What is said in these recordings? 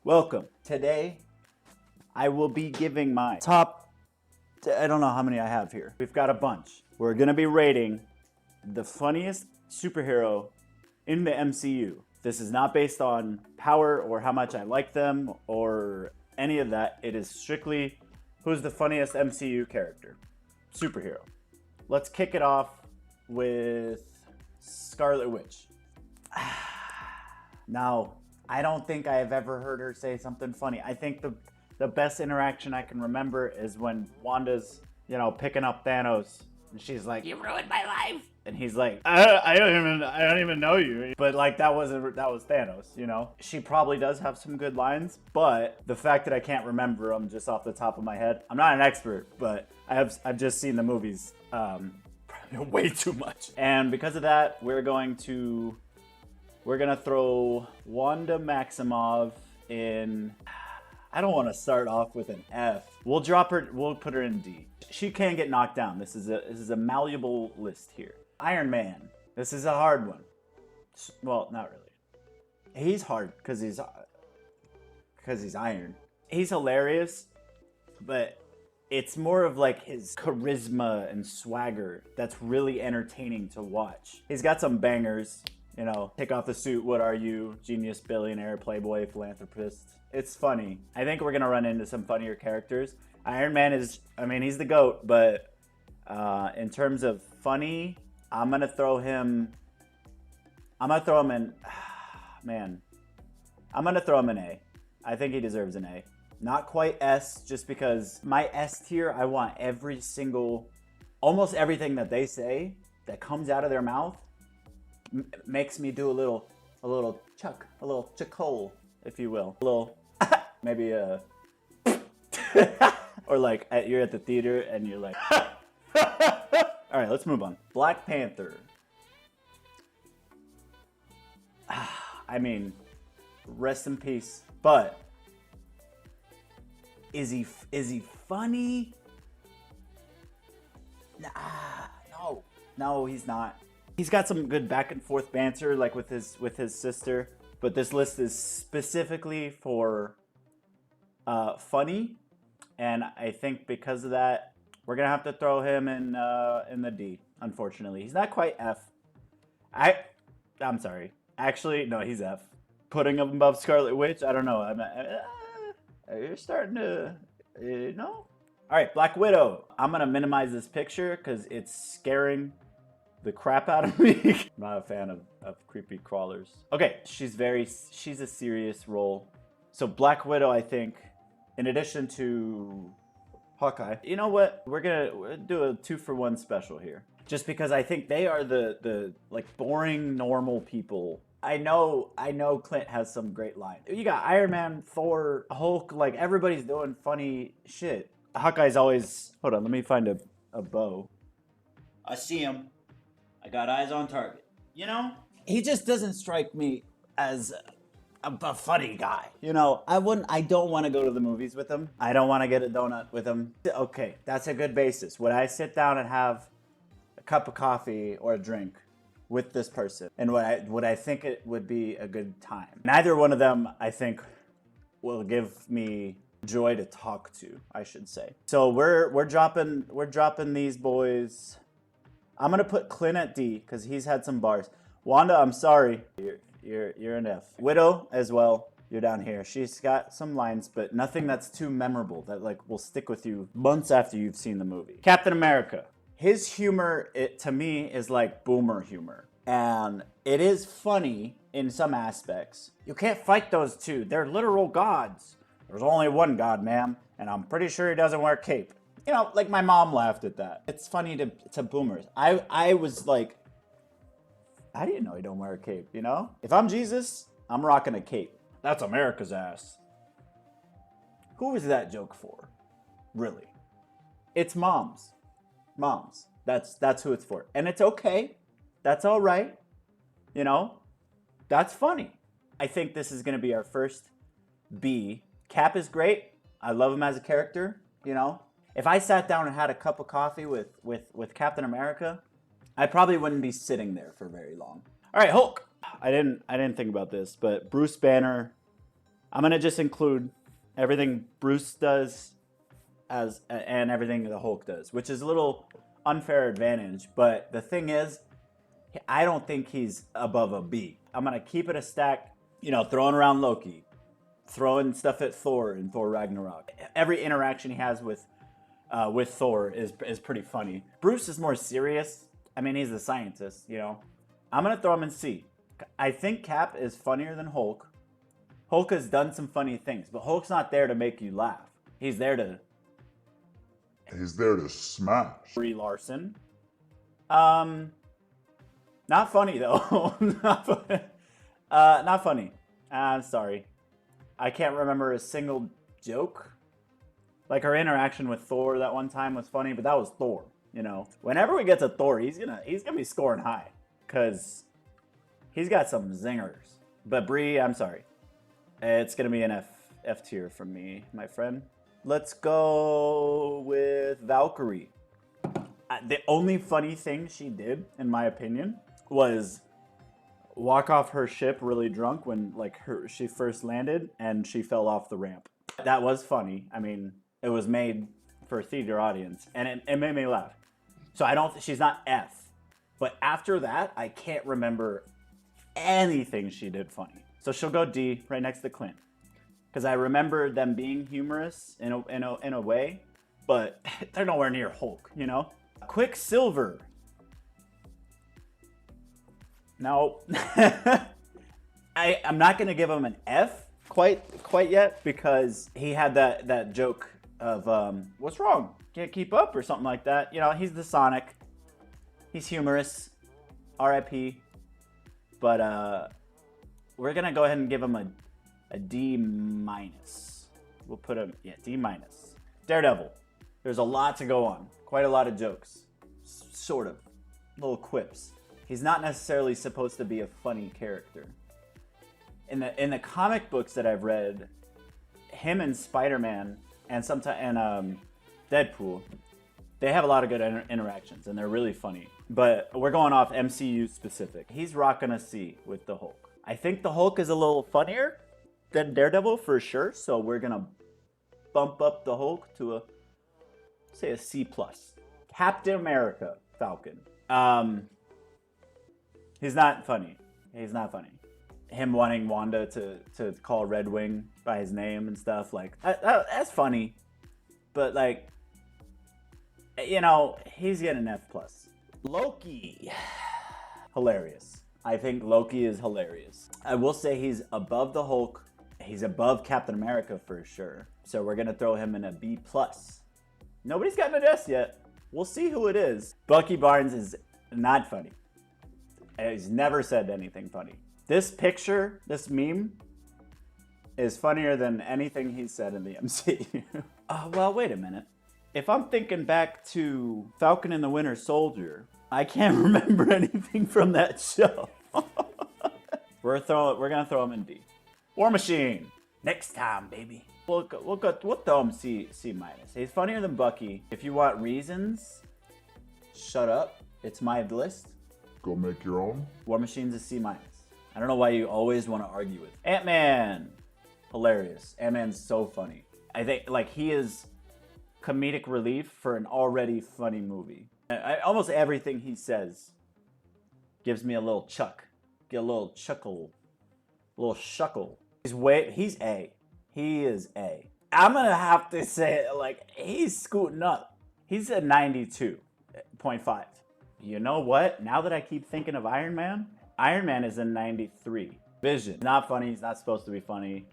Welcome. Today, I will be giving my top, I don't know how many I have here. We've got a bunch. We're gonna be rating the funniest superhero in the MCU. This is not based on power or how much I like them or any of that. It is strictly who's the funniest MCU character, superhero. Let's kick it off with Scarlet Witch. Now, I don't think I have ever heard her say something funny. I think the best interaction I can remember is when Wanda's, picking up Thanos, and she's like, "You ruined my life," and he's like, I don't even know you." But like that was Thanos. She probably does have some good lines, but the fact that I can't remember them just off the top of my head, I'm not an expert, but I've just seen the movies way too much, and because of that, we're gonna throw Wanda Maximoff in. I don't want to start off with an F. We'll put her in D. She can get knocked down. This is a malleable list here. Iron Man. This is a hard one. Well, not really. He's hard because he's iron. He's hilarious, but it's more of like his charisma and swagger that's really entertaining to watch. He's got some bangers. Take off the suit, what are you? Genius, billionaire, playboy, philanthropist. It's funny. I think we're gonna run into some funnier characters. Iron Man he's the GOAT, but in terms of funny, I'm gonna throw him in, man. I'm gonna throw him an A. I think he deserves an A. Not quite S, just because my S tier, I want almost everything that they say that comes out of their mouth makes me do a little chuckle, if you will. A little, maybe or like you're at the theater and you're like, all right, let's move on. Black Panther. Rest in peace. But is he funny? No, he's not. He's got some good back and forth banter, like with his sister. But this list is specifically for funny, and I think because of that, we're gonna have to throw him in the D. Unfortunately, he's not quite F. I'm sorry. Actually, no, he's F. Putting him above Scarlet Witch, I don't know. You're starting to, All right, Black Widow. I'm gonna minimize this picture because it's scaring the crap out of me. I'm not a fan of creepy crawlers. Okay, she's a serious role. So Black Widow, I think, in addition to Hawkeye, you know what? We're gonna do a 2-for-1 special here. Just because I think they are the like boring normal people. I know Clint has some great lines. You got Iron Man, Thor, Hulk, like everybody's doing funny shit. Hawkeye's always, hold on, let me find a bow. I see him. I got eyes on target. He just doesn't strike me as a funny guy. I don't want to go to the movies with him. I don't want to get a donut with him. Okay, that's a good basis. Would I sit down and have a cup of coffee or a drink with this person? And would I think it would be a good time? Neither one of them, I think, will give me joy to talk to, I should say. So we're dropping these boys. I'm gonna put Clint at D because he's had some bars. Wanda, I'm sorry, you're an F. Widow as well. You're down here. She's got some lines, but nothing that's too memorable that will stick with you months after you've seen the movie. Captain America. His humor, to me, is like boomer humor, and it is funny in some aspects. You can't fight those two. They're literal gods. There's only one god, ma'am, and I'm pretty sure he doesn't wear a cape. Like my mom laughed at that. It's funny to boomers. I was like, I didn't know he don't wear a cape, If I'm Jesus, I'm rocking a cape. That's America's ass. Who was that joke for? Really? It's moms. Moms. That's who it's for. And it's okay. That's all right. That's funny. I think this is going to be our first B. Cap is great. I love him as a character, If I sat down and had a cup of coffee with Captain America, I probably wouldn't be sitting there for very long. All right, Hulk. I didn't think about this, but Bruce Banner I'm gonna just include everything Bruce does and everything the Hulk does, which is a little unfair advantage. But the thing is, I don't think he's above a B. I'm gonna keep it a stack, you know, throwing around Loki, throwing stuff at Thor in Thor Ragnarok. Every interaction he has with Thor is pretty funny. Bruce is more serious. I mean, he's a scientist, you know. I'm gonna throw him in C. I think Cap is funnier than Hulk. Hulk has done some funny things, but Hulk's not there to make you laugh. He's there to smash. Brie Larson. Not funny though. Not funny. I'm sorry. I can't remember a single joke. Like her interaction with Thor that one time was funny, but that was Thor. You know, whenever we get to Thor, he's gonna be scoring high, cause he's got some zingers. But Brie, I'm sorry, it's gonna be an F tier from me, my friend. Let's go with Valkyrie. The only funny thing she did, in my opinion, was walk off her ship really drunk when she first landed and she fell off the ramp. That was funny. I mean, it was made for a theater audience, and it made me laugh. So she's not F. But after that, I can't remember anything she did funny. So she'll go D, right next to Clint. Because I remember them being humorous in a way, but they're nowhere near Hulk, you know? Quicksilver. No. I'm not going to give him an F quite yet, because he had that joke of, what's wrong? Can't keep up or something like that. You know, he's the Sonic. He's humorous. R.I.P. But we're going to go ahead and give him a D-. We'll put him, D-. Daredevil. There's a lot to go on. Quite a lot of jokes. Sort of. Little quips. He's not necessarily supposed to be a funny character. In the comic books that I've read, him and Spider-Man and Deadpool, they have a lot of good interactions and they're really funny. But we're going off MCU specific. He's rocking a C with the Hulk. I think the Hulk is a little funnier than Daredevil for sure, so we're gonna bump up the Hulk to a C+. Captain America, Falcon. He's not funny. Him wanting Wanda to call Red Wing by his name and stuff, like that's funny, but like, you know, he's getting an F+. Loki, hilarious. I think Loki is hilarious. I will say he's above the Hulk. He's above Captain America for sure. So we're gonna throw him in a B+. Nobody's gotten an S yet. We'll see who it is. Bucky Barnes is not funny. He's never said anything funny. This picture, this meme, is funnier than anything he's said in the MCU. Well, wait a minute. If I'm thinking back to Falcon and the Winter Soldier, I can't remember anything from that show. We're gonna throw him in D. War Machine. Next time, baby. We'll throw him C-. He's funnier than Bucky. If you want reasons, shut up. It's my list. Go make your own. War Machine's a C-. I don't know why you always want to argue with Ant-Man. Hilarious. Ant-Man's so funny. I think like he is comedic relief for an already funny movie. Almost everything he says gives me a little chuck. Get a little chuckle. A little shuckle. He's A. He is A. I'm gonna have to say, like, he's scooting up. He's at 92.5. You know what? Now that I keep thinking of Iron Man is in 93. Vision. Not funny. He's not supposed to be funny.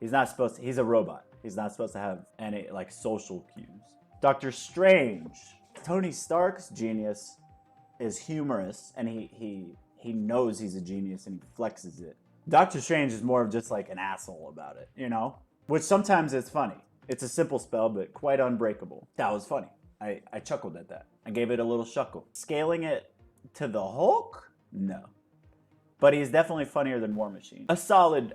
He's a robot. He's not supposed to have any, like, social cues. Doctor Strange. Tony Stark's genius is humorous, and he knows he's a genius and he flexes it. Doctor Strange is more of just like an asshole about it, you know? Which sometimes it's funny. It's a simple spell, but quite unbreakable. That was funny. I chuckled at that. I gave it a little chuckle. Scaling it to the Hulk? No. But he's definitely funnier than War Machine. A solid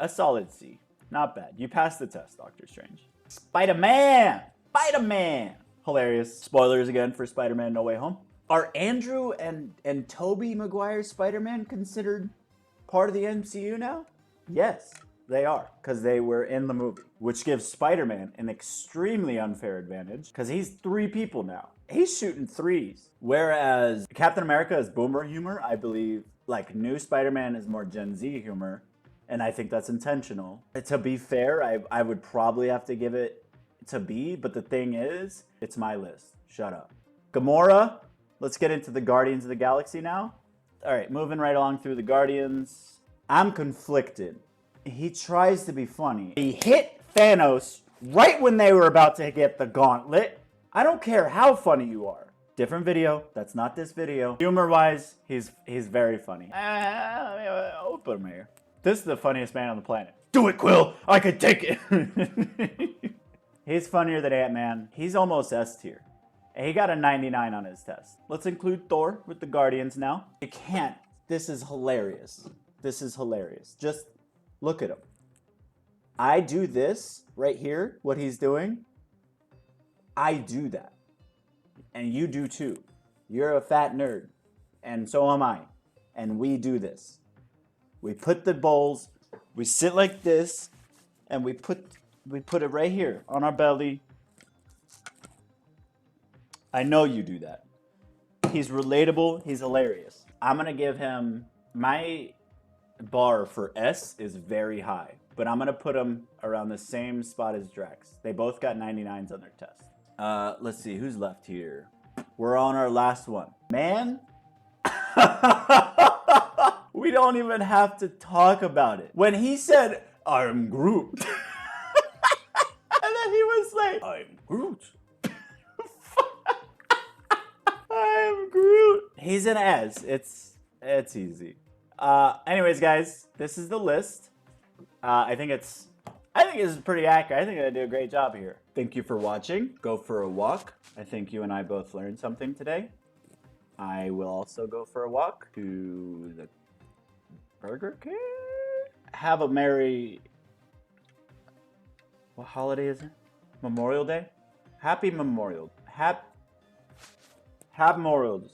C. Not bad. You passed the test, Doctor Strange. Spider-Man! Spider-Man! Hilarious. Spoilers again for Spider-Man No Way Home. Are Andrew and Tobey Maguire's Spider-Man considered part of the MCU now? Yes. They are, because they were in the movie, which gives Spider-Man an extremely unfair advantage, because he's 3 people now. He's shooting 3s. Whereas Captain America is boomer humor, I believe, like, new Spider-Man is more Gen Z humor, and I think that's intentional. To be fair, I would probably have to give it to B, but the thing is, it's my list. Shut up. Gamora, let's get into the Guardians of the Galaxy now. All right, moving right along through the Guardians. I'm conflicted. He tries to be funny. He hit Thanos right when they were about to get the gauntlet. I don't care how funny you are. Different video. That's not this video. Humor-wise, he's very funny. I'll put him here. This is the funniest man on the planet. Do it, Quill! I can take it! He's funnier than Ant-Man. He's almost S tier. He got a 99 on his test. Let's include Thor with the Guardians now. You can't. This is hilarious. This is hilarious. Just look at him. I do this right here, what he's doing. I do that. And you do too. You're a fat nerd. And so am I. And we do this. We put the bowls, we sit like this, and we put it right here on our belly. I know you do that. He's relatable, he's hilarious. I'm gonna give him, my bar for S is very high, but I'm gonna put him around the same spot as Drax. They both got 99s on their test. Let's see, who's left here? We're on our last one. Man, we don't even have to talk about it. When he said, I'm Groot, and then he was like, I'm Groot. I am Groot. He's an S. It's easy. Anyways, guys, this is the list. I think it's pretty accurate. I think I did a great job here. Thank you for watching. Go for a walk. I think you and I both learned something today. I will also go for a walk to the Burger King. Have a merry... What holiday is it? Memorial Day? Happy Memorial. Happy Memorial.